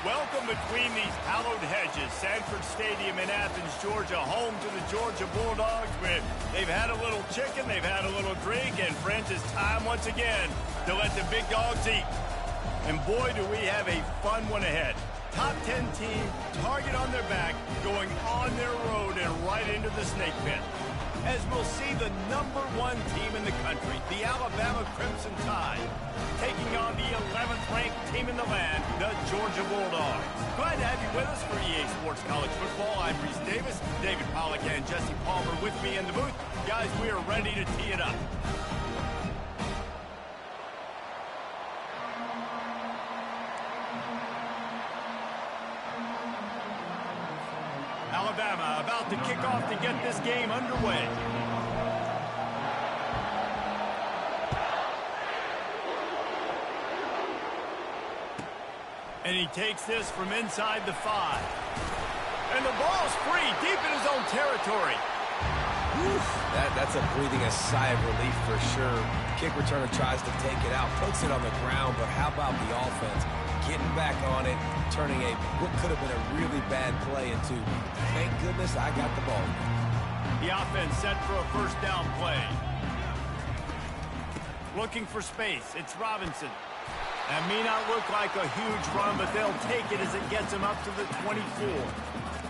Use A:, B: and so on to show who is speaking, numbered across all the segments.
A: Welcome between these hallowed hedges. Sanford Stadium in Athens, Georgia, home to the Georgia Bulldogs. They've had a little chicken, they've had a little drink, and friends, it's time once again to let the big dogs eat. And boy, do we have a fun one ahead. Top 10 team, target on their back, going on their road and right into the snake pit. As we'll see the #1 team in the country, the Alabama Crimson Tide, taking on the 11th ranked team in the land, the Georgia Bulldogs. Glad to have you with us for EA Sports College Football. I'm Reese Davis, David Pollack and Jesse Palmer with me in the booth. Guys, we are ready to tee it up. Alabama about to kick off to get this game underway. And he takes this from inside the 5. And the ball's free, deep in his own territory.
B: That's a breathing sigh of relief for sure. Kick returner tries to take it out, puts it on the ground, but how about the offense? Getting back on it, turning what could have been a really bad play into, thank goodness I got the ball.
A: The offense set for a first down play. Looking for space, it's Robinson. That may not look like a huge run, but they'll take it as it gets them up to the 24.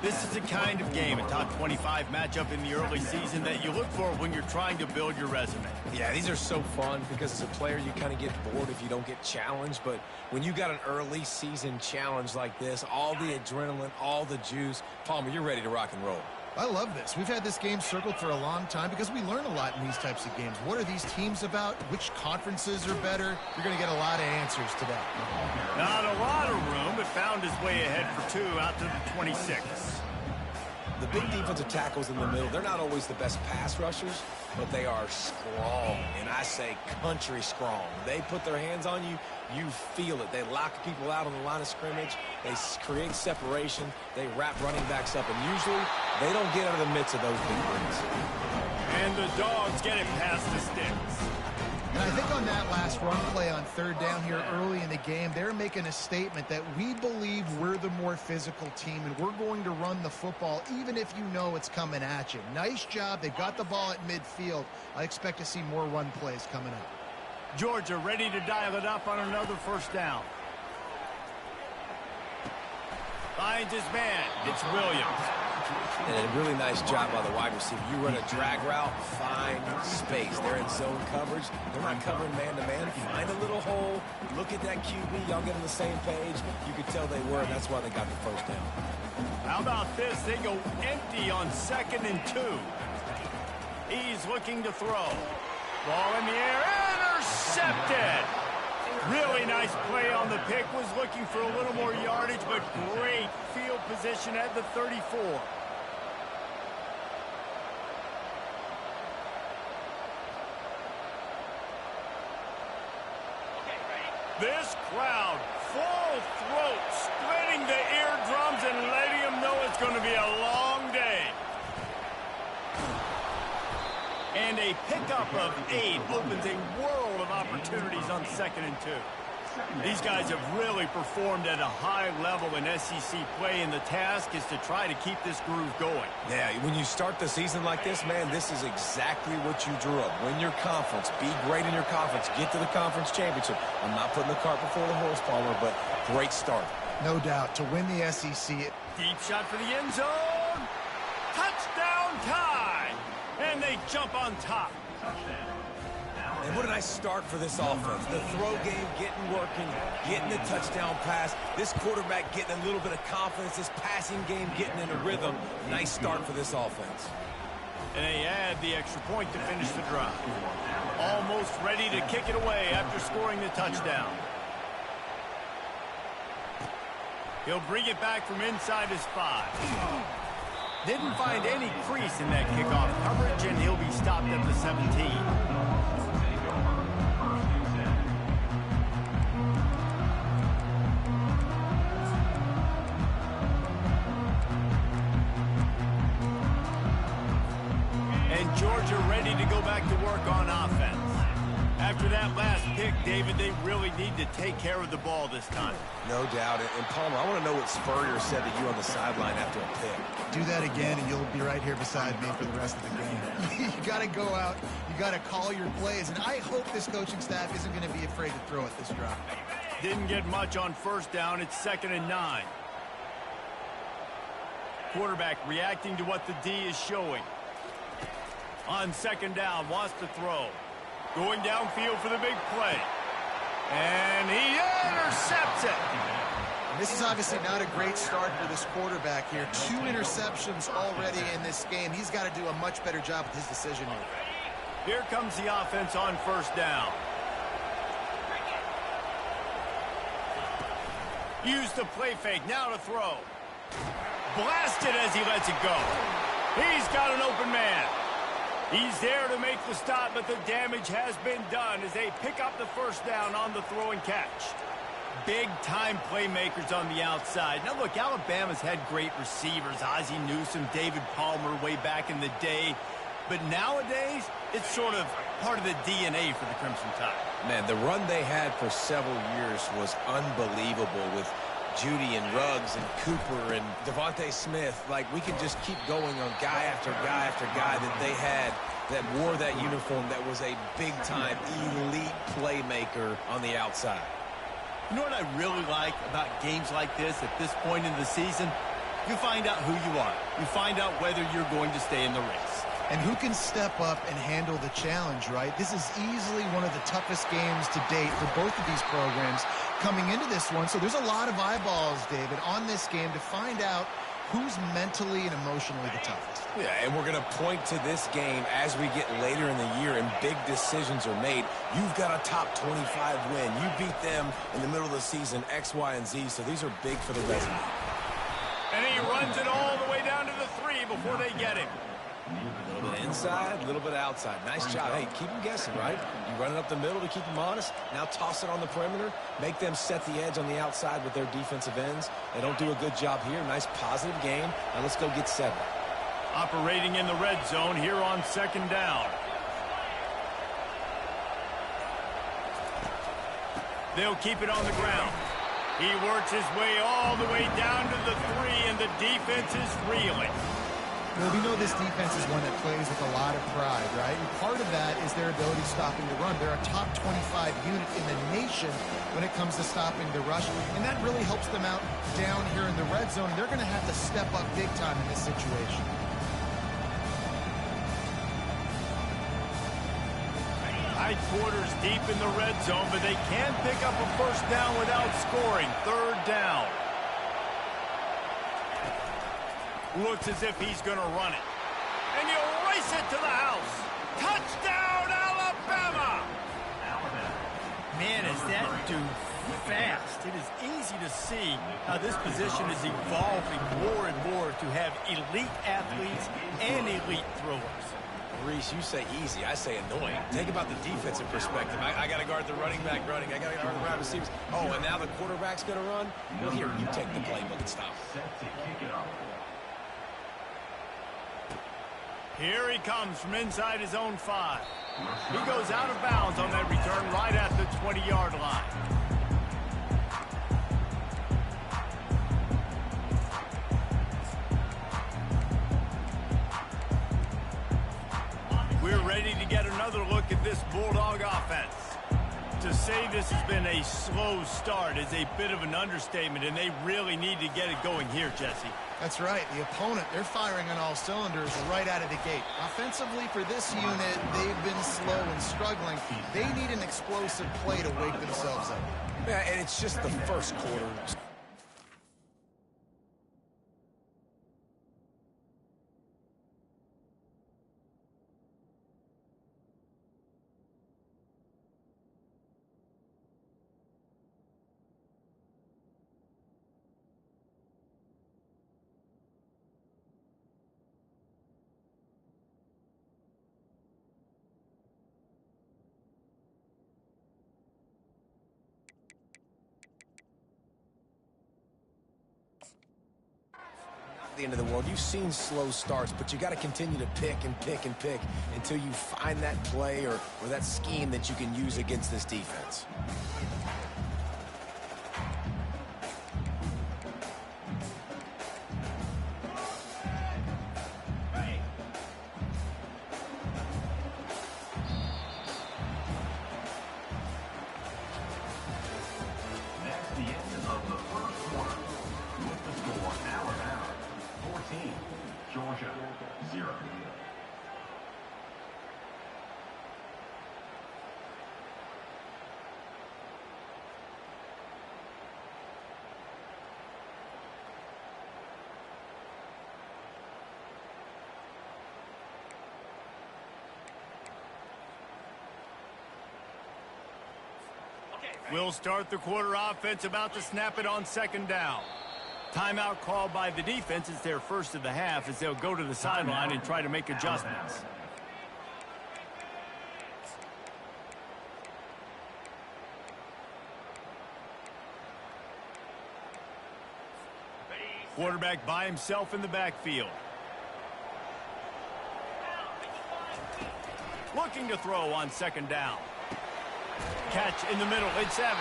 A: This is the kind of game, a top 25 matchup in the early season that you look for when you're trying to build your resume.
B: Yeah, these are so fun because as a player you kind of get bored if you don't get challenged, but when you got an early season challenge like this, all the adrenaline, all the juice, Palmer, you're ready to rock and roll.
C: I love this. We've had this game circled for a long time because we learn a lot in these types of games. What are these teams about? Which conferences are better? You're going to get a lot of answers today.
A: Not a lot of room, but found his way ahead for 2 out to the 26.
B: The big defensive tackles in the middle, they're not always the best pass rushers, but they are strong, and I say country strong. They put their hands on you, you feel it. They lock people out on the line of scrimmage. They create separation. They wrap running backs up, and usually they don't get out of the midst of those big runs.
A: And the Dogs get it past the sticks.
C: And I think on that last run play on third down here early in the game, they're making a statement that we believe we're the more physical team and we're going to run the football even if you know it's coming at you. Nice job. They got the ball at midfield. I expect to see more run plays coming up.
A: Georgia ready to dial it up on another first down. Finds his man. It's Williams.
B: And a really nice job by the wide receiver. You run a drag route, find space. They're in zone coverage. They're not covering man-to-man. Find a little hole. Look at that QB. Y'all get on the same page. You could tell they were, and that's why they got the first down.
A: How about this? They go empty on 2nd and 2. He's looking to throw. Ball in the air. Intercepted. Really nice play on the pick. Was looking for a little more yardage, but great field position at the 34. This crowd, full throat, splitting the eardrums and letting them know it's going to be a long day. And a pickup of 8 opens a world of opportunities on 2nd and 2. These guys have really performed at a high level in SEC play, and the task is to try to keep this groove going.
B: Yeah, when you start the season like this, man, this is exactly what you drew up. Win your conference. Be great in your conference. Get to the conference championship. I'm not putting the cart before the horse, Palmer, but great start.
C: No doubt. To win the SEC.
A: Deep shot for the end zone. Touchdown Tide. And they jump on top.
B: And what a nice start for this offense. The throw game getting working, getting the touchdown pass. This quarterback getting a little bit of confidence. This passing game getting in a rhythm. Nice start for this offense.
A: And they add the extra point to finish the drive. Almost ready to kick it away after scoring the touchdown. He'll bring it back from inside his 5. Didn't find any crease in that kickoff coverage, and he'll be stopped at the 17. And Georgia ready to go back to work on offense. After that last pick, David, they really need to take care of the ball this time.
B: No doubt. And Palmer, I want to know what Spurrier said to you on the sideline after a pick.
C: Do that again, and you'll be right here beside me for the rest of the game. You got to go out. You got to call your plays. And I hope this coaching staff isn't going to be afraid to throw at this drive.
A: Didn't get much on first down. It's 2nd and 9. Quarterback reacting to what the D is showing. On 2nd down, wants to throw. Going downfield for the big play. And he intercepts it.
C: This is obviously not a great start for this quarterback here. 2 interceptions already in this game. He's got to do a much better job with his decision making.
A: Here comes the offense on 1st down. Use the play fake, now to throw. Blasted as he lets it go. He's got an open man. He's there to make the stop, but the damage has been done as they pick up the 1st down on the throw and catch. Big-time playmakers on the outside. Now, look, Alabama's had great receivers. Ozzie Newsome, David Palmer way back in the day. But nowadays, it's sort of part of the DNA for the Crimson Tide.
B: Man, the run they had for several years was unbelievable with Judy and Ruggs and Cooper and Devontae Smith. Like, we can just keep going on guy after guy after guy that they had that wore that uniform that was a big-time elite playmaker on the outside.
A: You know what I really like about games like this at this point in the season? You find out who you are. You find out whether you're going to stay in the race.
C: And who can step up and handle the challenge, right? This is easily one of the toughest games to date for both of these programs coming into this one. So there's a lot of eyeballs, David, on this game to find out who's mentally and emotionally the toughest.
B: Yeah, and we're going to point to this game as we get later in the year and big decisions are made. You've got a top 25 win. You beat them in the middle of the season, X, Y, and Z, so these are big for the resume.
A: And he runs it all the way down to the 3 before they get him.
B: A little bit inside, a little bit outside. Nice job. Hey, keep them guessing, right? You run it up the middle to keep them honest. Now toss it on the perimeter. Make them set the edge on the outside with their defensive ends. They don't do a good job here. Nice positive game. Now let's go get 7.
A: Operating in the red zone here on 2nd down. They'll keep it on the ground. He works his way all the way down to the 3, and the defense is reeling.
C: Well, we know this defense is one that plays with a lot of pride, right? And part of that is their ability stopping the run. They're a top 25 unit in the nation when it comes to stopping the rush, and that really helps them out down here in the red zone. They're going to have to step up big time in this situation.
A: High quarters deep in the red zone, but they can pick up a 1st down without scoring. 3rd down. Looks as if he's going to run it. And he'll race it to the house. Touchdown, Alabama! Man, is that dude fast. It is easy to see how this position is evolving more and more to have elite athletes and elite throwers.
B: Reese, you say easy. I say annoying. Think about the defensive perspective. I got to guard the running back running. I got to guard the wide receivers. Oh, and now the quarterback's going to run? Well, here, you take the playbook and stop.
A: Here he comes from inside his own 5. He goes out of bounds on that return right at the 20-yard line. We're ready to get another look at this Bulldog offense. To say this has been a slow start is a bit of an understatement, and they really need to get it going here, Jesse.
C: That's right. The opponent, they're firing on all cylinders right out of the gate. Offensively, for this unit, they've been slow and struggling. They need an explosive play to wake themselves up.
B: Yeah, and it's just the first quarter. the end of the world. You've seen slow starts, but you got to continue to pick and pick and pick until you find that play or that scheme that you can use against this defense.
A: We'll start the quarter offense, about to snap it on second down. Timeout called by the defense. It's their first of the half as they'll go to the sideline and try to make adjustments. Quarterback by himself in the backfield. Looking to throw on second down. Catch in the middle, it's Evans.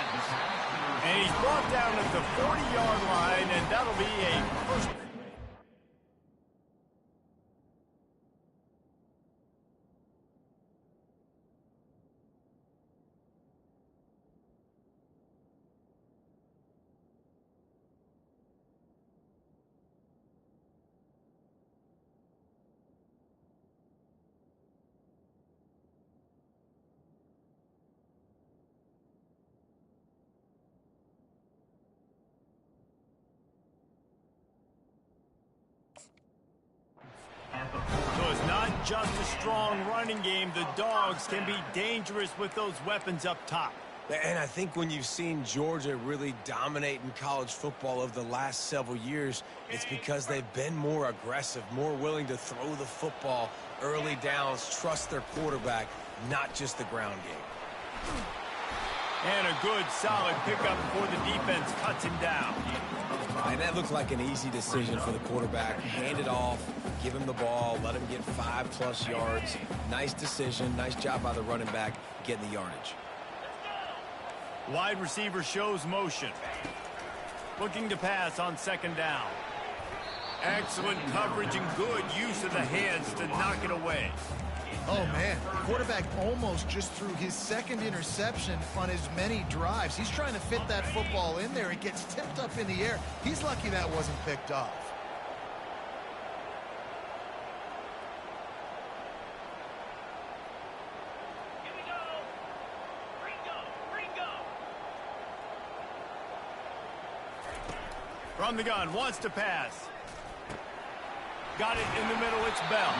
A: And he's brought down at the 40-yard line, and that'll be a first. So it's not just a strong running game. The Dogs can be dangerous with those weapons up top.
B: And I think when you've seen Georgia really dominate in college football over the last several years, it's because they've been more aggressive, more willing to throw the football early downs, trust their quarterback, not just the ground game.
A: And a good, solid pickup before the defense cuts him down.
B: And that looked like an easy decision for the quarterback. Hand it off, give him the ball, let him get 5+ yards. Nice decision, nice job by the running back getting the yardage.
A: Wide receiver shows motion. Looking to pass on second down. Excellent coverage and good use of the hands to knock it away.
C: Oh, man. The quarterback almost just threw his second interception on as many drives. He's trying to fit that football in there. It gets tipped up in the air. He's lucky that wasn't picked off.
A: Here we go. Ringo. From the gun, wants to pass. Got it in the middle, it's Bell.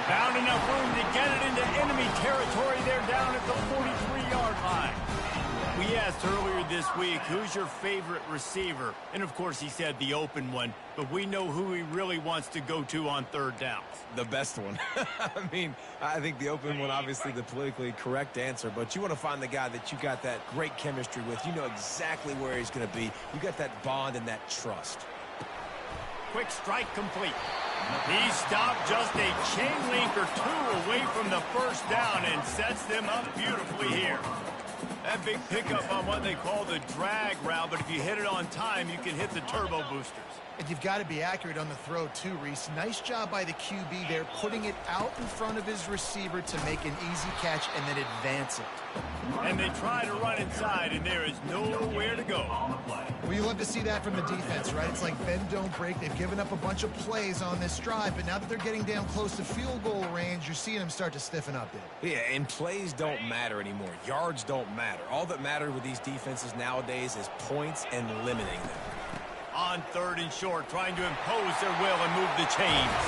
A: Found enough room to get it into enemy territory. They're down at the 43-yard line. We asked earlier this week, who's your favorite receiver? And, of course, he said the open one. But we know who he really wants to go to on third down.
B: The best one. I mean, I think the open one, obviously the politically correct answer. But you want to find the guy that you got that great chemistry with. You know exactly where he's going to be. You got that bond and that trust.
A: Quick strike complete. He stopped just a chain link or two away from the first down and sets them up beautifully here. That big pickup on what they call the drag route, but if you hit it on time, you can hit the turbo boosters.
C: And you've got to be accurate on the throw, too, Reese. Nice job by the QB there, putting it out in front of his receiver to make an easy catch and then advance it.
A: And they try to run inside, and there is nowhere to go.
C: Well, you love to see that from the defense, right? It's like bend, don't break. They've given up a bunch of plays on this drive, but now that they're getting down close to field goal range, you're seeing them start to stiffen up there.
B: Yeah, and plays don't matter anymore. Yards don't matter. All that matters with these defenses nowadays is points and limiting them.
A: On third and short, trying to impose their will and move the chains.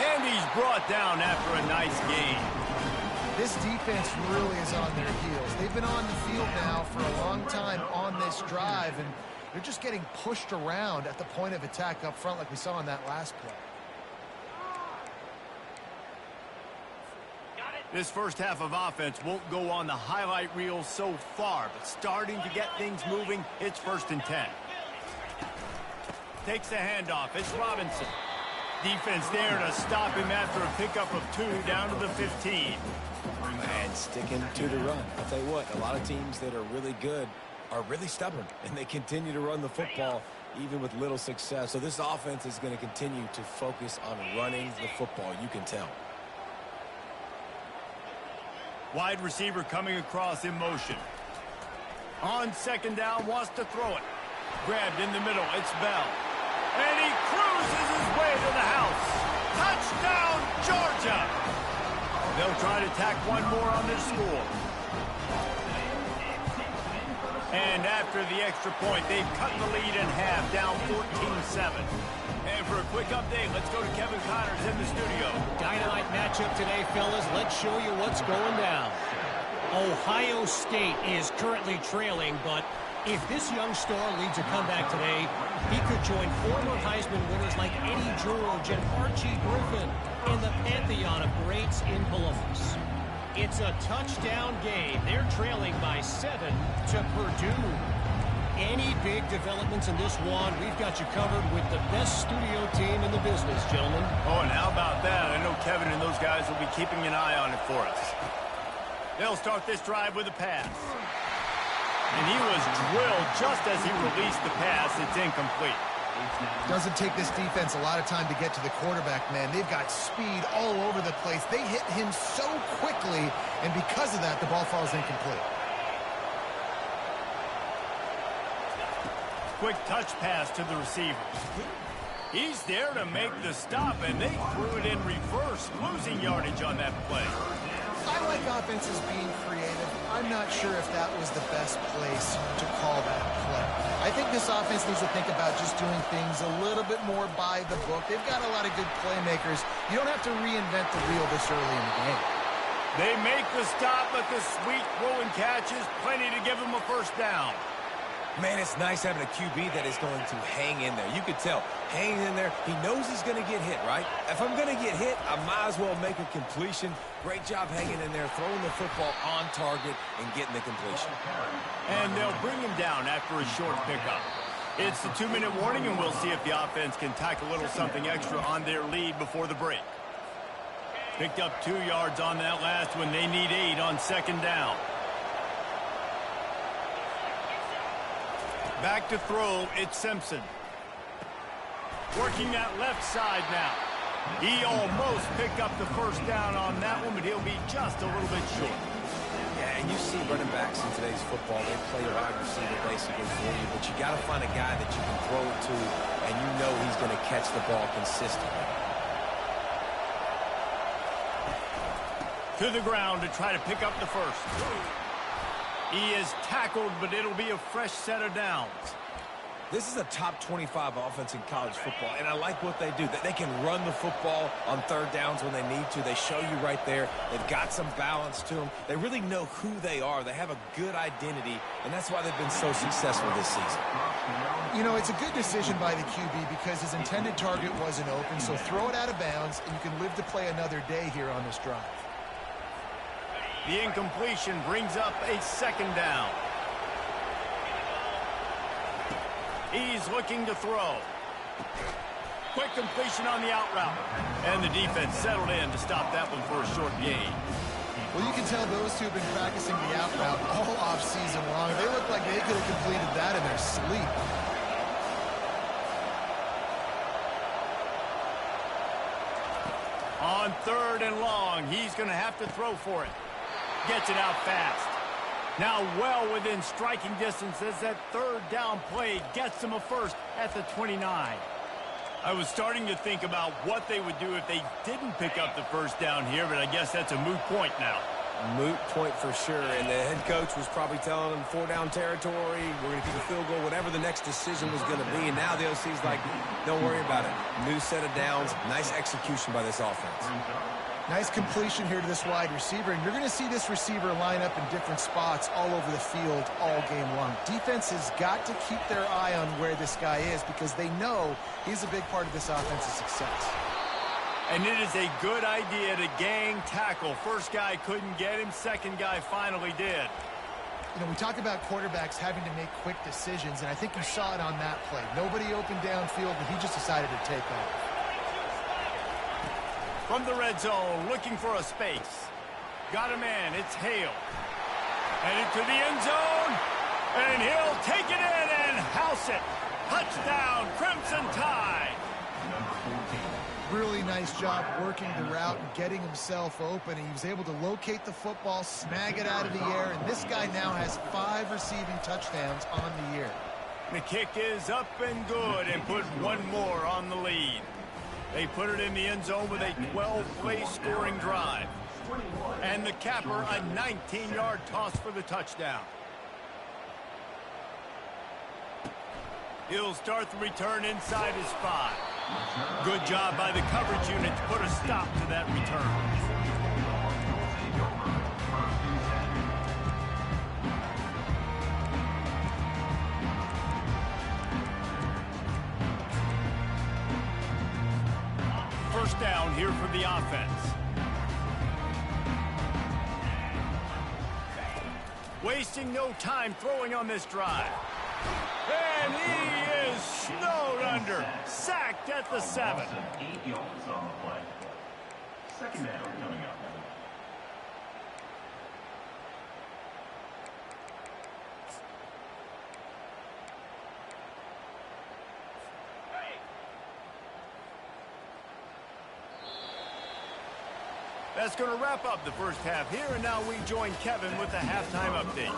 A: And he's brought down after a nice gain.
C: This defense really is on their heels. They've been on the field now for a long time on this drive, and they're just getting pushed around at the point of attack up front like we saw in that last play.
A: This first half of offense won't go on the highlight reel so far, but starting to get things moving, it's 1st and 10. takes the handoff. It's Robinson. Defense there to stop him after a pickup of 2 down to the 15.
B: And sticking to the run. I'll tell you what, a lot of teams that are really good are really stubborn, and they continue to run the football even with little success. So this offense is going to continue to focus on running the football. You can tell.
A: Wide receiver coming across in motion. On second down, wants to throw it. Grabbed in the middle, it's Bell. And he cruises his way to the house. Touchdown, Georgia! They'll try to tack one more on their score. And after the extra point, they've cut the lead in half, down 14-7. And for a quick update, let's go to Kevin Connors in the studio.
D: Dynamite matchup today, fellas. Let's show you what's going down. Ohio State is currently trailing, but if this young star leads a comeback today, he could join former Heisman winners like Eddie George and Archie Griffin in the pantheon of greats in Columbus. It's a touchdown game. They're trailing by 7 to Purdue. Any big developments in this one, we've got you covered with the best studio team in the business, gentlemen.
A: Oh, and how about that? I know Kevin and those guys will be keeping an eye on it for us. They'll start this drive with a pass. And he was drilled just as he released the pass. It's incomplete.
C: Doesn't take this defense a lot of time to get to the quarterback, man. They've got speed all over the place. They hit him so quickly, and because of that, the ball falls incomplete.
A: Quick touch pass to the receiver. He's there to make the stop, and they threw it in reverse, losing yardage on that play.
C: I like offenses being creative. I'm not sure if that was the best place to call that play. I think this offense needs to think about just doing things a little bit more by the book. They've got a lot of good playmakers. You don't have to reinvent the wheel this early in the game.
A: They make the stop, but the sweet throw and catch is plenty to give them a first down.
B: Man, it's nice having a QB that is going to hang in there. You could tell, hanging in there, he knows he's going to get hit, right? If I'm going to get hit, I might as well make a completion. Great job hanging in there, throwing the football on target and getting the completion.
A: And they'll bring him down after a short pickup. It's the 2-minute warning, and we'll see if the offense can tack a little something extra on their lead before the break. Picked up 2 yards on that last one. They need 8 on second down. Back to throw, it's Simpson. Working that left side now. He almost picked up the first down on that one, but he'll be just a little bit short.
B: Yeah, and you see running backs in today's football, they play a wide receiver basically for you, but you got to find a guy that you can throw it to, and you know he's going to catch the ball consistently.
A: To the ground to try to pick up the first. He is tackled, but it'll be a fresh set of downs.
B: This is a top 25 offense in college football, and I like what they do. They can run the football on third downs when they need to. They show you right there. They've got some balance to them. They really know who they are. They have a good identity, and that's why they've been so successful this season.
C: You know, it's a good decision by the QB because his intended target wasn't open, so throw it out of bounds, and you can live to play another day here on this drive.
A: The incompletion brings up a second down. He's looking to throw. Quick completion on the out route. And the defense settled in to stop that one for a short gain.
C: Well, you can tell those two have been practicing the out route all off-season long. They look like they could have completed that in their sleep.
A: On 3rd and long, he's going to have to throw for it. Gets it out fast. Now well within striking distance as that 3rd down play gets them a first at the 29. I was starting to think about what they would do if they didn't pick up the first down here, but I guess that's a moot point now.
B: Moot point for sure, and the head coach was probably telling them 4-down territory, we're going to keep a field goal, whatever the next decision was going to be, and now the OC's like, don't worry about it. New set of downs, nice execution by this offense.
C: Nice completion here to this wide receiver, and you're going to see this receiver line up in different spots all over the field all game long. Defense has got to keep their eye on where this guy is because they know he's a big part of this offense's success.
A: And it is a good idea to gang tackle. First guy couldn't get him, second guy finally did.
C: You know, we talk about quarterbacks having to make quick decisions, and I think you saw it on that play. Nobody opened downfield, but he just decided to take off.
A: From the red zone, looking for a space. Got a man, it's Hale. Headed to the end zone, and he'll take it in and house it. Touchdown, Crimson Tide.
C: Really nice job working the route and getting himself open. He was able to locate the football, snag it out of the air, and this guy now has 5 receiving touchdowns on the year.
A: The kick is up and good and put one more on the lead. They put it in the end zone with a 12-play scoring drive. And the capper, a 19-yard toss for the touchdown. He'll start the return inside his 5. Good job by the coverage unit to put a stop to that return. First down here for the offense. Wasting no time throwing on this drive. And he is snowed under. Sacked at the 7.
E: 8 yards on the play. Second down coming up.
A: That's going to wrap up the first half here, and now we join Kevin with the halftime update.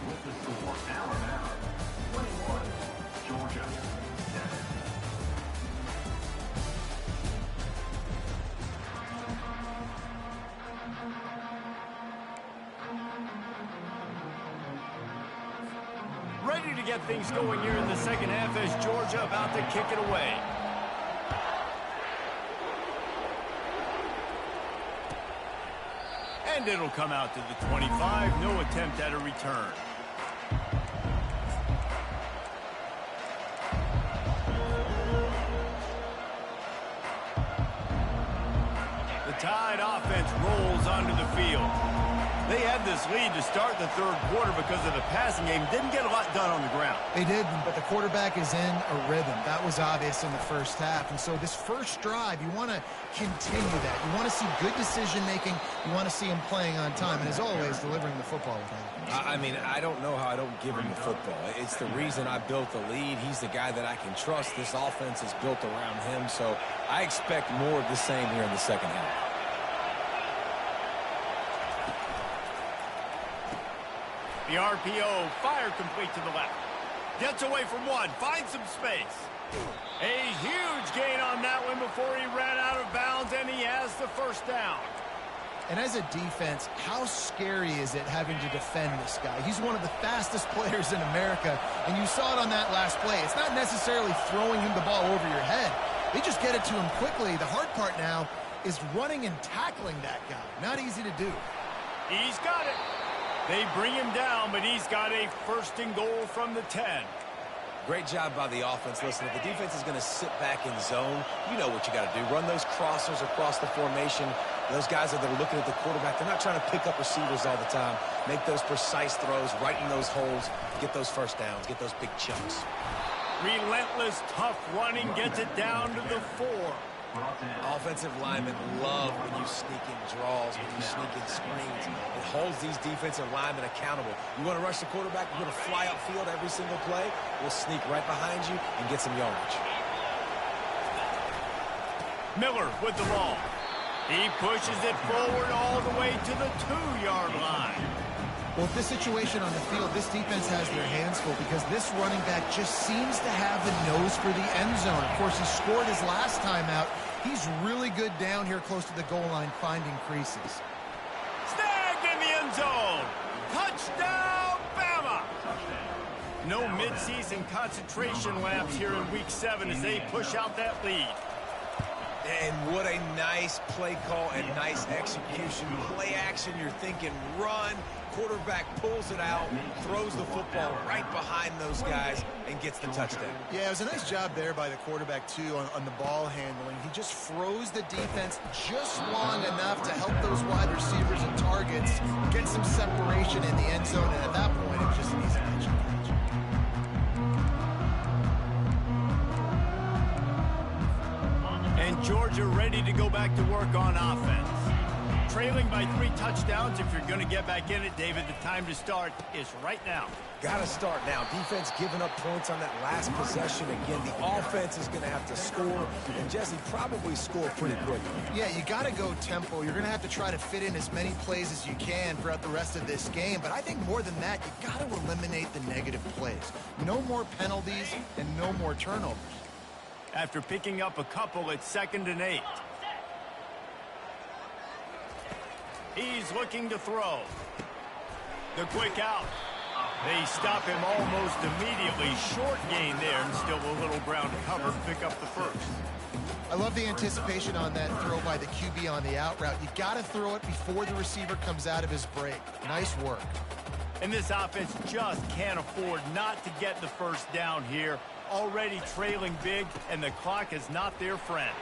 E: With the score, Alabama 21, Georgia 7.
A: Ready to get things going here in the second half as Georgia about to kick it away. And it'll come out to the 25. No attempt at a return. The Tide offense rolls onto the field. They had this lead to start the third quarter because of the passing game. Didn't get a lot done on the ground.
C: They did, but the quarterback is in a rhythm. That was obvious in the first half. And so this first drive, you want to continue that. You want to see good decision-making. You want to see him playing on time. And as always, delivering the football with him.
B: I mean, I don't know how I don't give him the football. It's the reason I built the lead. He's the guy that I can trust. This offense is built around him. So I expect more of the same here in the second half.
A: The RPO, fire complete to the left. Gets away from one, finds some space. A huge gain on that one before he ran out of bounds, and he has the first down.
C: And as a defense, how scary is it having to defend this guy? He's one of the fastest players in America, and you saw it on that last play. It's not necessarily throwing him the ball over your head. They just get it to him quickly. The hard part now is running and tackling that guy. Not easy to do.
A: He's got it. They bring him down, but he's got a first and goal from the 10.
B: Great job by the offense. Listen, if the defense is going to sit back in zone, you know what you got to do. Run those crossers across the formation. Those guys that are looking at the quarterback, they're not trying to pick up receivers all the time. Make those precise throws right in those holes. Get those first downs. Get those big chunks.
A: Relentless, tough running gets it down to the 4.
B: Offensive linemen love when you sneak in draws, when you sneak in screens. It holds these defensive linemen accountable. You want to rush the quarterback, you're going to fly upfield every single play. We'll sneak right behind you and get some yardage.
A: Miller with the ball. He pushes it forward all the way to the 2-yard line.
C: Well, this situation on the field, this defense has their hands full because this running back just seems to have the nose for the end zone. Of course, he scored his last time out. He's really good down here close to the goal line, finding creases.
A: Snagged in the end zone. Touchdown, Bama. No midseason concentration laps here in Week 7 as they push out that lead.
B: And what a nice play call and nice execution. Play action, you're thinking run. Quarterback pulls it out, throws the football right behind those guys, and gets the touchdown.
C: Yeah, it was a nice job there by the quarterback, too, on the ball handling. He just froze the defense just long enough to help those wide receivers and targets get some separation in the end zone, and at that point, it was just an easy catch.
A: And Georgia ready to go back to work on offense. Trailing by 3 touchdowns. If you're going to get back in it, David, the time to start is right now.
B: Got to start now. Defense giving up points on that last possession. Again, the offense is going to have to score, and Jesse probably score pretty quickly.
C: Yeah, you got to go tempo. You're going to have to try to fit in as many plays as you can throughout the rest of this game. But I think more than that, you got to eliminate the negative plays. No more penalties and no more turnovers.
A: After picking up a couple, it's 2nd and 8. He's looking to throw. The quick out. They stop him almost immediately. Short gain there, and still a little ground covered. Pick up the first.
C: I love the anticipation on that throw by the QB on the out route. You got to throw it before the receiver comes out of his break. Nice work.
A: And this offense just can't afford not to get the first down here. Already trailing big, and the clock is not their friend.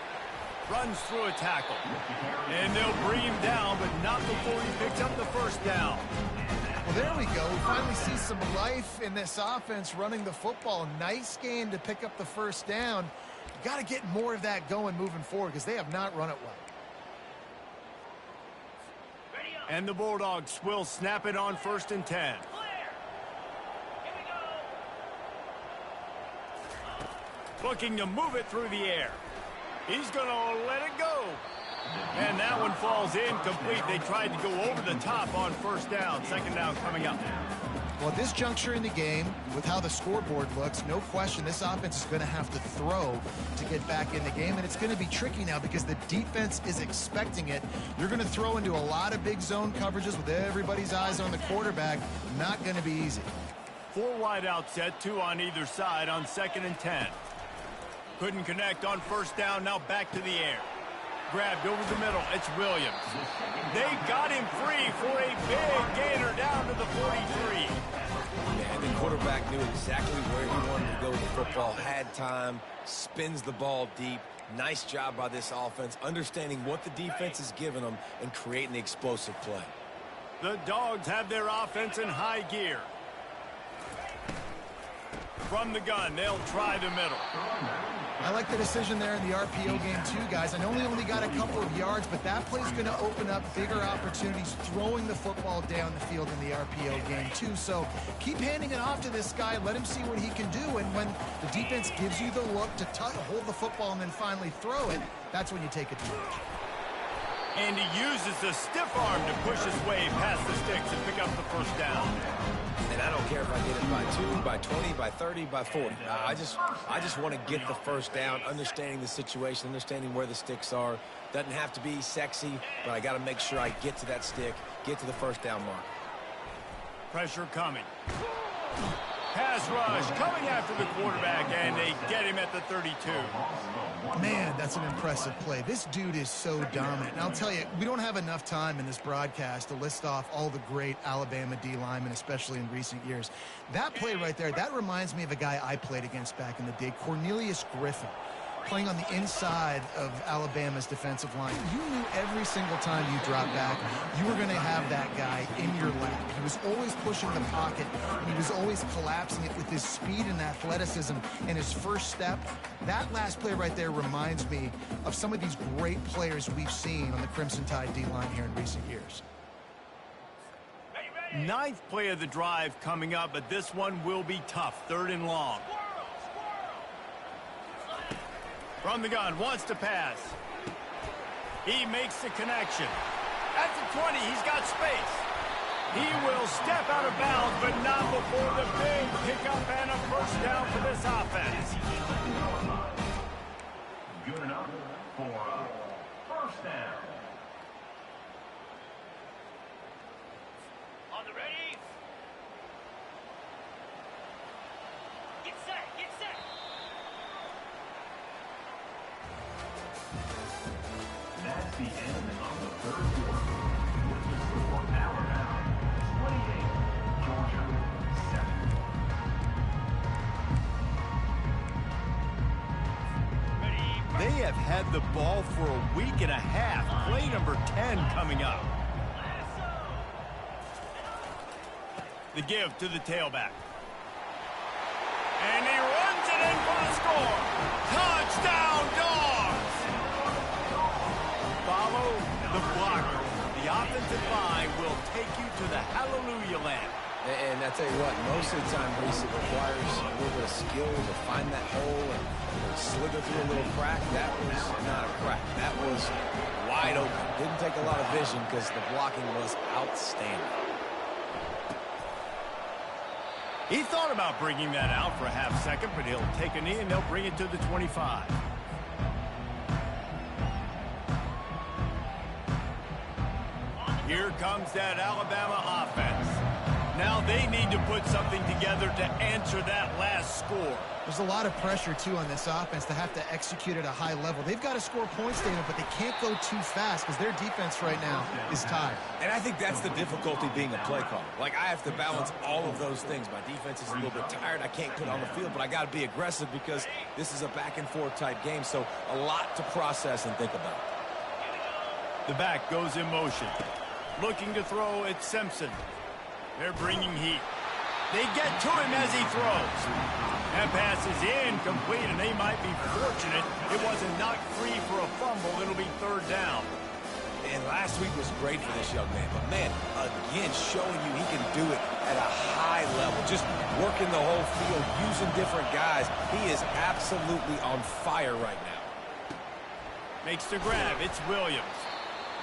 A: Runs through a tackle. And they'll bring him down, but not before he picks up the first down.
C: Well, there we go. We finally see some life in this offense running the football. Nice game to pick up the first down. You got to get more of that going moving forward because they have not run it well.
A: And the Bulldogs will snap it on 1st and 10. Looking to move it through the air. He's going to let it go. And that one falls incomplete. They tried to go over the top on 1st down. 2nd down coming up.
C: Well, at this juncture in the game, with how the scoreboard looks, no question this offense is going to have to throw to get back in the game. And it's going to be tricky now because the defense is expecting it. You're going to throw into a lot of big zone coverages with everybody's eyes on the quarterback. Not going to be easy.
A: 4 wide out set, 2 on either side on 2nd and 10. Couldn't connect on 1st down. Now back to the air. Grabbed over the middle. It's Williams. They got him free for a big gainer down to the 43.
B: Yeah, and the quarterback knew exactly where he wanted to go with the football. Had time. Spins the ball deep. Nice job by this offense, understanding what the defense is giving them and creating the explosive play.
A: The Dogs have their offense in high gear. From the gun, they'll try the middle.
C: I like the decision there in the RPO game too, guys. I know we only got a couple of yards, but that play's going to open up bigger opportunities throwing the football down the field in the RPO game too. So keep handing it off to this guy. Let him see what he can do. And when the defense gives you the look to hold the football and then finally throw it, that's when you take advantage.
A: And he uses the stiff arm to push his way past the sticks and pick up the first down.
B: And I don't care if I get it by 2, by 20, by 30, by 40. I just want to get the first down, understanding the situation, understanding where the sticks are. Doesn't have to be sexy, but I got to make sure I get to that stick, get to the first down mark.
A: Pressure coming. Pass rush coming after the quarterback, and they get him at the 32.
C: Man, that's an impressive play. This dude is so dominant. And I'll tell you, we don't have enough time in this broadcast to list off all the great Alabama D linemen, especially in recent years. That play right there, that reminds me of a guy I played against back in the day, Cornelius Griffin, playing on the inside of Alabama's defensive line. You knew every single time you dropped back, you were going to have that guy in your lap. He was always pushing the pocket, and he was always collapsing it with his speed and athleticism and his first step. That last play right there reminds me of some of these great players we've seen on the Crimson Tide D-line here in recent years.
A: 9th play of the drive coming up, but this one will be tough. 3rd and long. From the gun, wants to pass. He makes the connection. At the 20, he's got space. He will step out of bounds, but not before the big pickup and a first down for this offense.
E: Good enough for a first down.
F: On the ready. Get set, get set.
E: the end of the third quarter. With the score, Alabama 28, Georgia 7.
A: They have had the ball for a week and a half. Play number 10 coming up. The give to the tailback. And he runs it in for a score. Touchdown, Dogs! Follow the blocker. The offensive line will take you to the hallelujah land.
B: And I tell you what, most of the time, Reese, it requires a little bit of skill to find that hole and slither through a little crack. That was not a crack. That was wide open. Didn't take a lot of vision because the blocking was outstanding.
A: He thought about bringing that out for a half second, but he'll take a knee and they'll bring it to the 25. Here comes that Alabama offense. Now they need to put something together to answer that last score.
C: There's a lot of pressure, too, on this offense to have to execute at a high level. They've got to score points, Dana, but they can't go too fast because their defense right now is tired.
B: And I think that's the difficulty being a play caller. Like, I have to balance all of those things. My defense is a little bit tired. I can't put on the field, but I got to be aggressive because this is a back-and-forth type game, so a lot to process and think about.
A: The back goes in motion. Looking to throw at Simpson. They're bringing heat. They get to him as he throws. That pass is incomplete, and they might be fortunate it wasn't knocked free for a fumble. It'll be third down.
B: And last week was great for this young man. But, man, again, showing you he can do it at a high level. Just working the whole field, using different guys. He is absolutely on fire right now.
A: Makes the grab. It's Williams.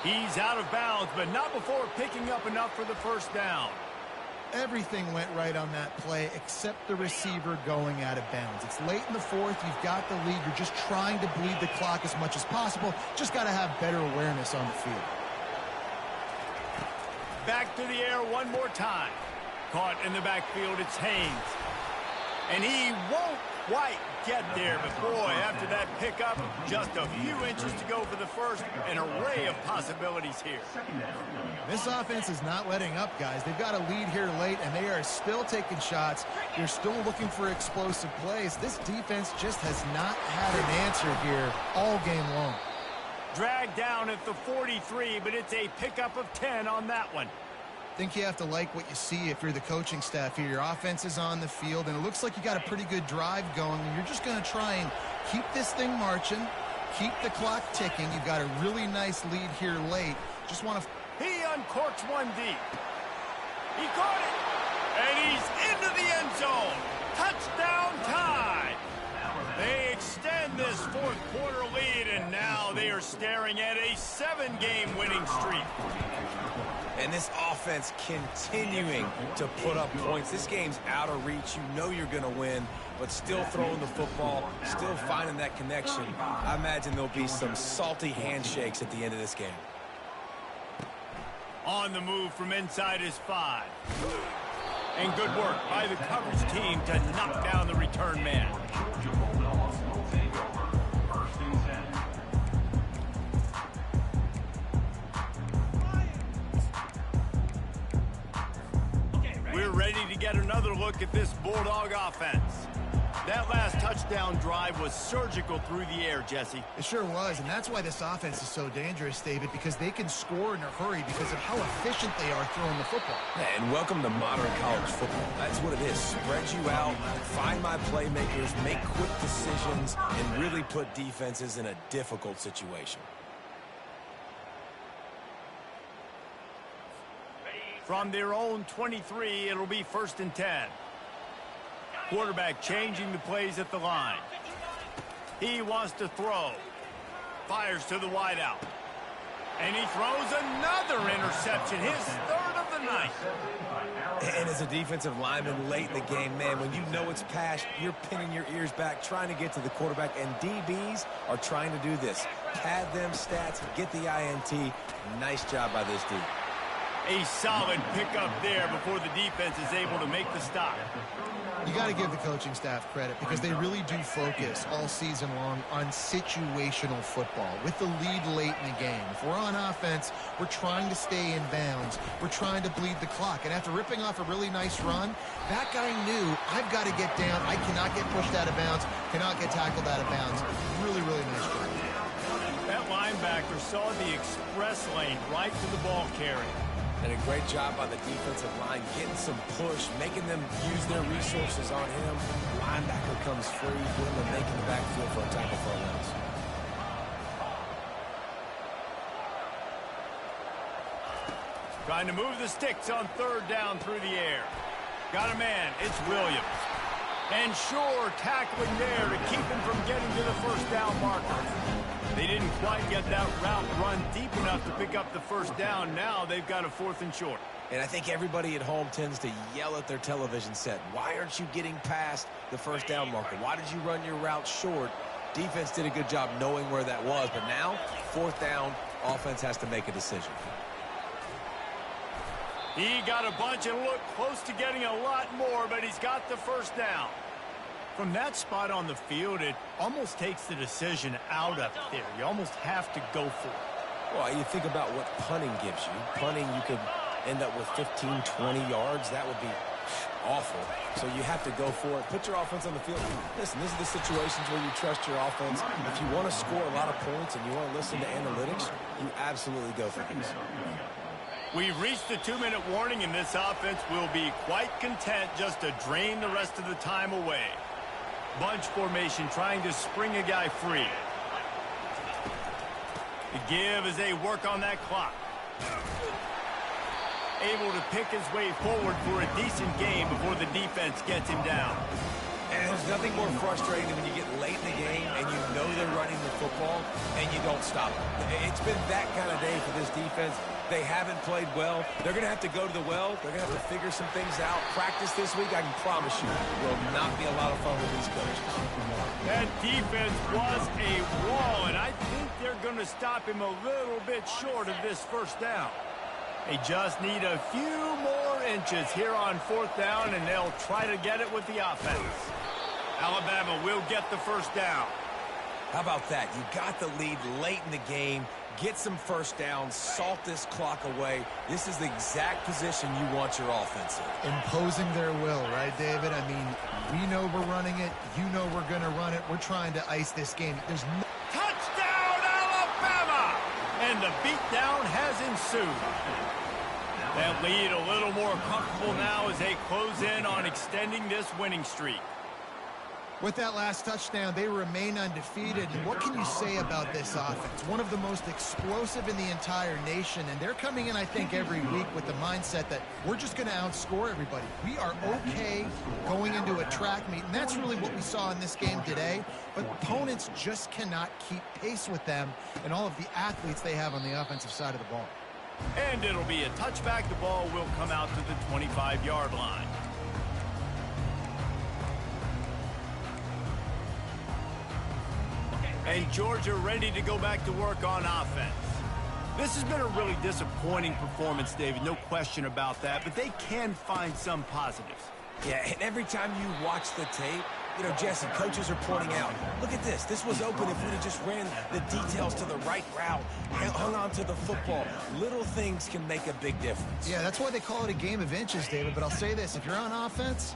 A: He's out of bounds, but not before picking up enough for the first down.
C: Everything went right on that play except the receiver going out of bounds. It's late in the fourth. You've got the lead. You're just trying to bleed the clock as much as possible. Just got to have better awareness on the field.
A: Back to the air one more time. Caught in the backfield, it's Haynes. And he won't quite get there, but boy, after that pickup, just a few inches to go for the first. An array of possibilities here.
C: This offense is not letting up, guys. They've got a lead here late, and they are still taking shots. They're still looking for explosive plays. This defense just has not had an answer here all game long.
A: Dragged down at the 43, but it's a pickup of 10 on that one.
C: I think you have to like what you see if you're the coaching staff here. Your offense is on the field, and it looks like you got a pretty good drive going, and you're just going to try and keep this thing marching, keep the clock ticking. You've got a really nice lead here late. Just want to...
A: He uncorks one deep. He caught it, and he's into the end zone. Touchdown Tide. They extend this fourth quarter lead, and now they are staring at a 7-game winning streak.
B: And this offense continuing to put up points. This game's out of reach. You know you're going to win, but still throwing the football, still finding that connection. I imagine there'll be some salty handshakes at the end of this game.
A: On the move from inside his 5. And good work by the coverage team to knock down the return man. We're ready to get another look at this Bulldog offense. That last touchdown drive was surgical through the air, Jesse.
C: It sure was, and that's why this offense is so dangerous, David, because they can score in a hurry because of how efficient they are throwing the football.
B: And welcome to modern college football. That's what it is. Spread you out, find my playmakers, make quick decisions, and really put defenses in a difficult situation.
A: From their own 23, it'll be 1st and 10. Quarterback changing the plays at the line. He wants to throw. Fires to the wideout. And he throws another interception, his 3rd of the night.
B: And as a defensive lineman late in the game, man, when you know it's past, you're pinning your ears back, trying to get to the quarterback, and DBs are trying to do this. Pad them stats, get the INT. Nice job by this dude.
A: A solid pickup there before the defense is able to make the stop.
C: You got to give the coaching staff credit because they really do focus all season long on situational football with the lead late in the game. If we're on offense, we're trying to stay in bounds. We're trying to bleed the clock. And after ripping off a really nice run, that guy knew, I've got to get down. I cannot get pushed out of bounds, cannot get tackled out of bounds. Really, really nice job.
A: That linebacker saw the express lane right to the ball carrier.
B: And a great job by the defensive line, getting some push, making them use their resources on him. Linebacker comes free, putting the make in the backfield for a tackle for a loss.
A: Trying to move the sticks on third down through the air. Got a man, it's Williams. And sure, tackling there to keep him from getting to the first down marker. They didn't quite get that route run deep enough to pick up the first down. Now they've got a 4th and short.
B: And I think everybody at home tends to yell at their television set. Why aren't you getting past the first down marker? Why did you run your route short? Defense did a good job knowing where that was. But now, 4th down, offense has to make a decision.
A: He got a bunch and looked close to getting a lot more, but he's got the first down. From that spot on the field, it almost takes the decision out of there. You almost have to go for it.
B: Well, you think about what punting gives you. Punting, you could end up with 15, 20 yards. That would be awful. So you have to go for it. Put your offense on the field. Listen, these are the situations where you trust your offense. If you want to score a lot of points and you want to listen to analytics, you absolutely go for these.
A: We've reached the 2-minute warning, and this offense will be quite content just to drain the rest of the time away. Bunch formation trying to spring a guy free. The give as they work on that clock. Able to pick his way forward for a decent game before the defense gets him down.
B: And there's nothing more frustrating than when you get late in the game and you know they're running the football and you don't stop them. It's been that kind of day for this defense. They haven't played well. They're going to have to go to the well. They're going to have to figure some things out. Practice this week, I can promise you, will not be a lot of fun with these coaches.
A: That defense was a wall, and I think they're going to stop him a little bit short of this first down. They just need a few more inches here on 4th down, and they'll try to get it with the offense. Alabama will get the first down.
B: How about that? You got the lead late in the game. Get some first downs, salt this clock away. This is the exact position you want your offense in.
C: Imposing their will, right, David? I mean, we know we're running it. You know we're going to run it. We're trying to ice this game. There's no...
A: Touchdown, Alabama! And the beatdown has ensued. That lead a little more comfortable now as they close in on extending this winning streak.
C: With that last touchdown, they remain undefeated. And what can you say about this offense? One of the most explosive in the entire nation. And they're coming in, I think, every week with the mindset that we're just going to outscore everybody. We are okay going into a track meet. And that's really what we saw in this game today. But opponents just cannot keep pace with them and all of the athletes they have on the offensive side of the ball.
A: And it'll be a touchback. The ball will come out to the 25-yard line. And Georgia ready to go back to work on offense. This has been a really disappointing performance, David. No question about that. But they can find some positives.
B: Yeah, and every time you watch the tape, you know, Jesse, coaches are pointing out, look at this. This was open if we'd have just ran the details to the right route, hung on to the football. Little things can make a big difference.
C: Yeah, that's why they call it a game of inches, David. But I'll say this. If you're on offense,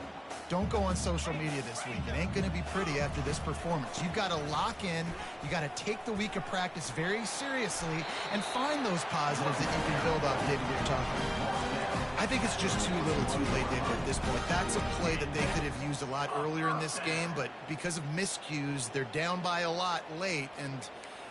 C: don't go on social media this week. It ain't going to be pretty after this performance. You've got to lock in. You got to take the week of practice very seriously and find those positives that you can build off, David, you're talking about. I think it's just too little too late, David, at this point. That's a play that they could have used a lot earlier in this game, but because of miscues, they're down by a lot late, and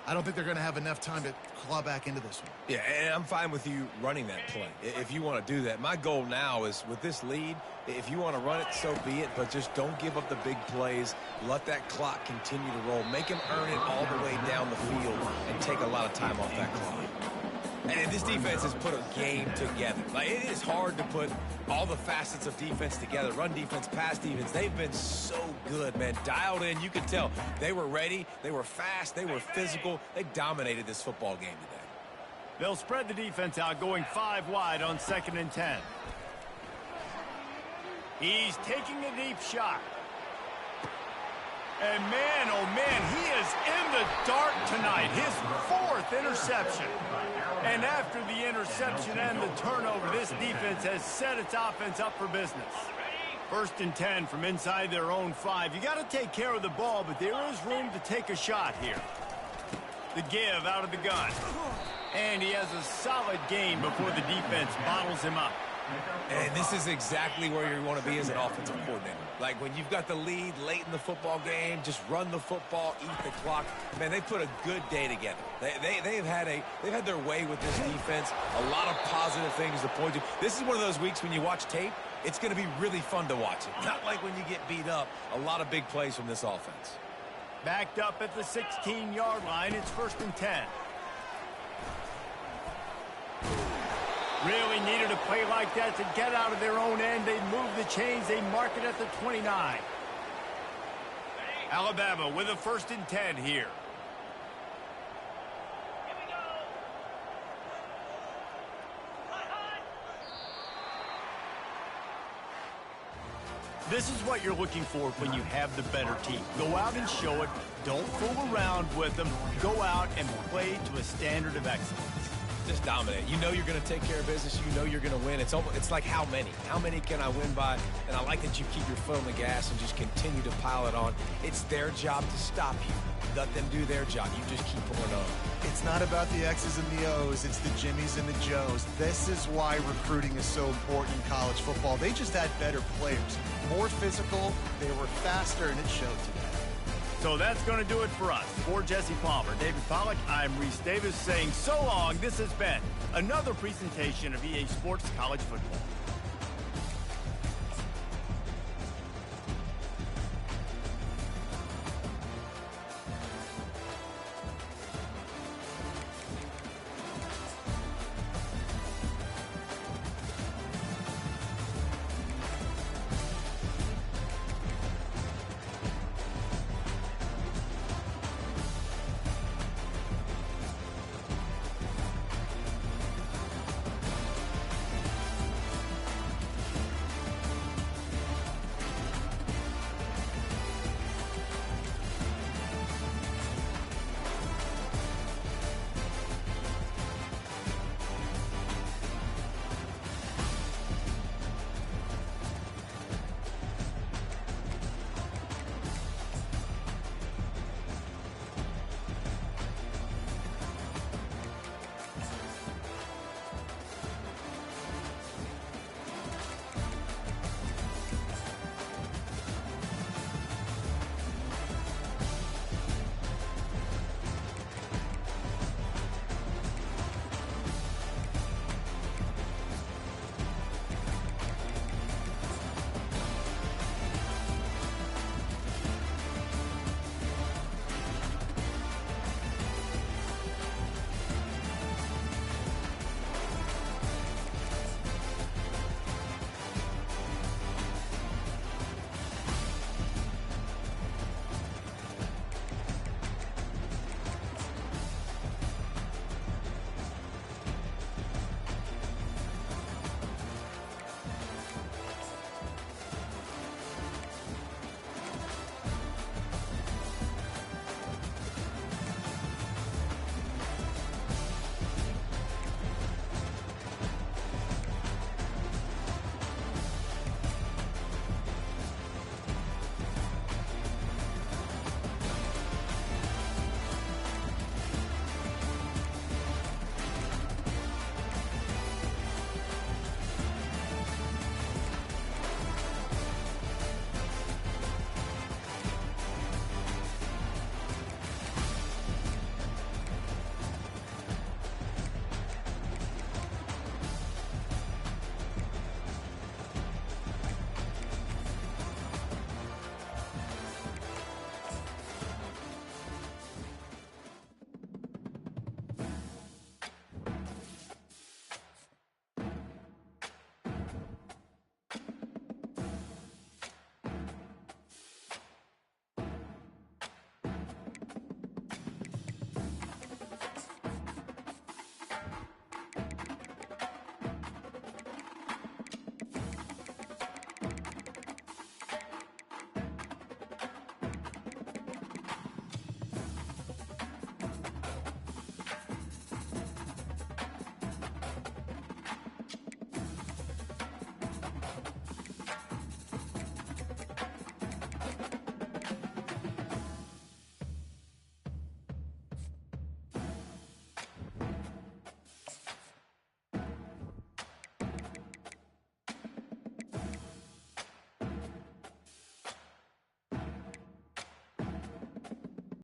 C: I don't think they're going to have enough time to claw back into this one.
B: Yeah, and I'm fine with you running that play if you want to do that. My goal now is with this lead, if you want to run it, so be it, but just don't give up the big plays. Let that clock continue to roll. Make them earn it all the way down the field and take a lot of time off that clock. And this defense has put a game together. Like, it is hard to put all the facets of defense together. Run defense, pass defense. They've been so good, man. Dialed in. You could tell they were ready. They were fast. They were physical. They dominated this football game today.
A: They'll spread the defense out, going 5 wide on 2nd and 10. He's taking a deep shot. And man, oh man, he is in the dark tonight. His 4th interception. And after the interception and the turnover, this defense has set its offense up for business. 1st and 10 from inside their own 5. You got to take care of the ball, but there is room to take a shot here. The give out of the gun. And he has a solid gain before the defense bottles him up.
B: And this is exactly where you want to be as an offensive coordinator. Like when you've got the lead late in the football game, just run the football, eat the clock. Man, they put a good day together. They've had their way with this defense. A lot of positive things to point to. This is one of those weeks when you watch tape, it's going to be really fun to watch it. Not like when you get beat up. A lot of big plays from this offense.
A: Backed up at the 16-yard line, it's 1st and 10. Really needed a play like that to get out of their own end. They move the chains. They mark it at the 29. Alabama with a 1st and 10 here. This is what you're looking for when you have the better team. Go out and show it. Don't fool around with them. Go out and play to a standard of excellence.
B: Just dominate. You know you're going to take care of business. You know you're going to win. It's like how many? How many can I win by? And I like that you keep your foot on the gas and just continue to pile it on. It's their job to stop you. Let them do their job. You just keep pulling on.
C: It's not about the X's and the O's. It's the Jimmies and the Joes. This is why recruiting is so important in college football. They just had better players. More physical. They were faster, and it showed today.
A: So that's going to do it for us. For Jesse Palmer, David Pollack, I'm Reese Davis saying so long. This has been another presentation of EA Sports College Football.